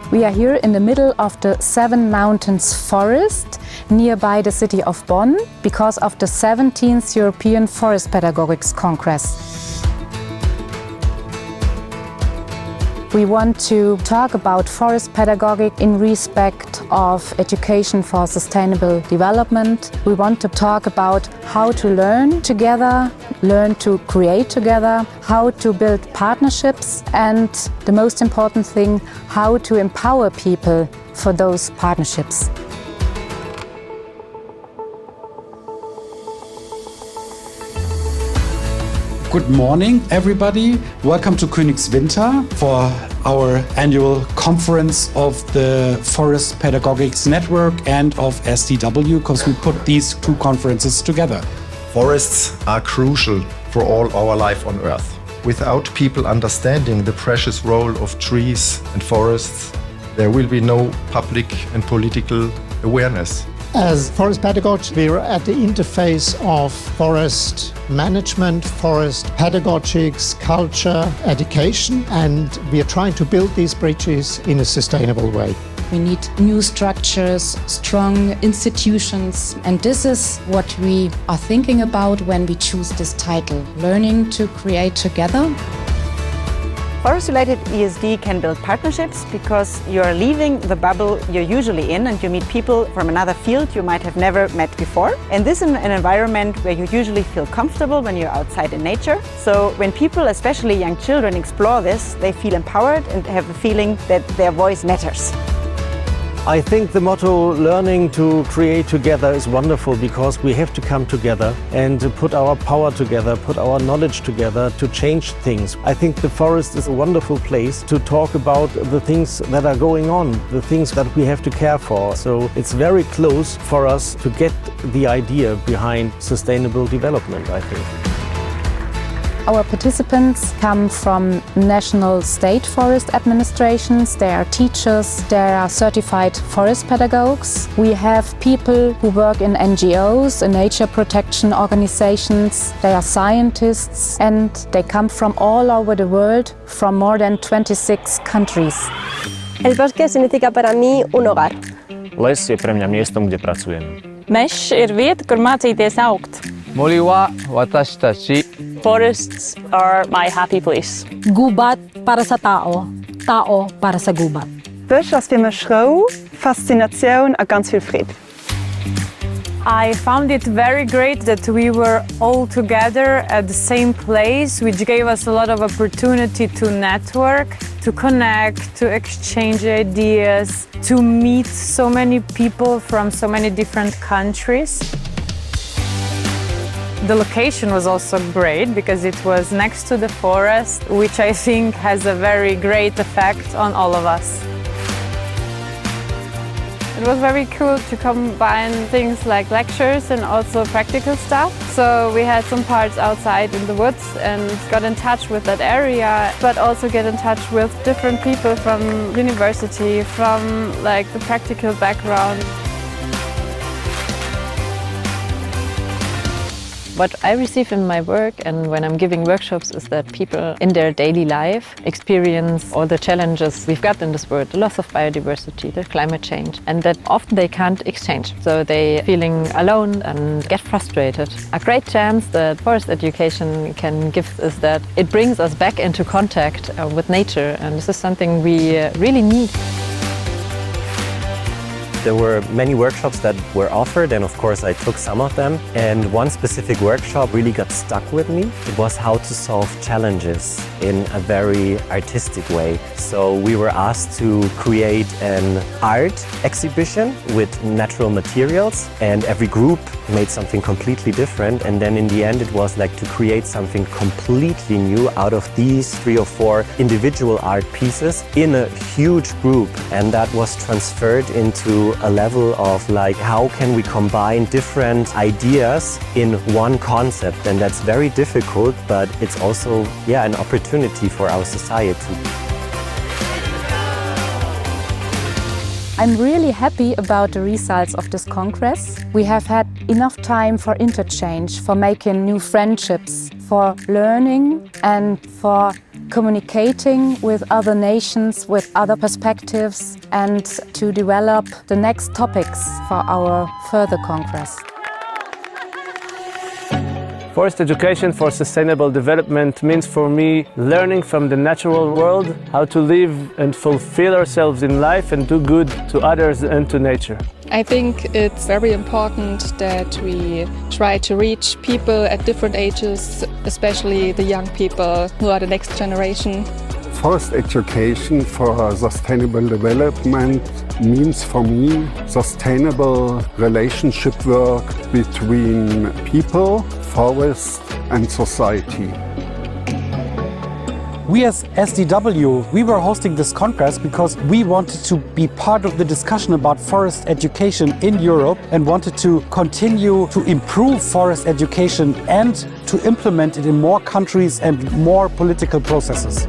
We are here in the middle of the Seven Mountains forest nearby the city of Bonn because of the 17th European Forest Pedagogics Congress. We want to talk about forest pedagogy in respect of education for sustainable development. We want to talk about how to learn together, learn to create together, how to build partnerships, and the most important thing, how to empower people for those partnerships. Good morning, everybody. Welcome to Königswinter for our annual conference of the Forest Pedagogics Network and of SDW, because we put these two conferences together. Forests are crucial for all our life on Earth. Without people understanding the precious role of trees and forests, there will be no public and political awareness. As forest pedagogues, we're at the interface of forest management, forest pedagogics, culture, education, and we are trying to build these bridges in a sustainable way. We need new structures, strong institutions, and this is what we are thinking about when we choose this title, Learning to Create Together. Forest-related ESD can build partnerships because you're leaving the bubble you're usually in and you meet people from another field you might have never met before. And this is an environment where you usually feel comfortable when you're outside in nature. So when people, especially young children, explore this, they feel empowered and have the feeling that their voice matters. I think the motto learning to create together is wonderful because we have to come together and to put our power together, put our knowledge together to change things. I think the forest is a wonderful place to talk about the things that are going on, the things that we have to care for. So it's very close for us to get the idea behind sustainable development, I think. Our participants come from national state forest administrations, they are teachers, they are certified forest pedagogues. We have people who work in NGOs, in nature protection organizations, they are scientists, and they come from all over the world, from more than 26 countries. El bosque significa para mí un hogar. Les je pre mňa miestom, kde pracujem. Mežs ir vieta, kur mācīties augt. Moli wa watashi tachi. Forests are my happy place. Gubat para sa tao, tao para sa gubat. Bos as vir my vrou, fascinatie en ganz veel vrede. I found it very great that we were all together at the same place, which gave us a lot of opportunity to network, to connect, to exchange ideas, to meet so many people from so many different countries. The location was also great because it was next to the forest, which I think has a very great effect on all of us. It was very cool to combine things like lectures and also practical stuff. So we had some parts outside in the woods and got in touch with that area, but also get in touch with different people from university, from like the practical background. What I receive in my work and when I'm giving workshops is that people in their daily life experience all the challenges we've got in this world, the loss of biodiversity, the climate change, and that often they can't exchange. So they're feeling alone and get frustrated. A great chance that forest education can give is that it brings us back into contact with nature, and this is something we really need. There were many workshops that were offered, and of course I took some of them. And one specific workshop really got stuck with me. It was how to solve challenges in a very artistic way. So we were asked to create an art exhibition with natural materials, and every group made something completely different. And then in the end it was like to create something completely new out of these 3 or 4 individual art pieces in a huge group. And that was transferred into a level of like, how can we combine different ideas in one concept? And that's very difficult, but it's also, an opportunity for our society. I'm really happy about the results of this congress. We have had enough time for interchange, for making new friendships, for learning and for communicating with other nations, with other perspectives, and to develop the next topics for our further congress. Forest education for sustainable development means for me learning from the natural world, how to live and fulfill ourselves in life and do good to others and to nature. I think it's very important that we try to reach people at different ages, especially the young people who are the next generation. Forest education for sustainable development means for me sustainable relationship work between people, forest and society. We as SDW, we were hosting this congress because we wanted to be part of the discussion about forest education in Europe and wanted to continue to improve forest education and to implement it in more countries and more political processes.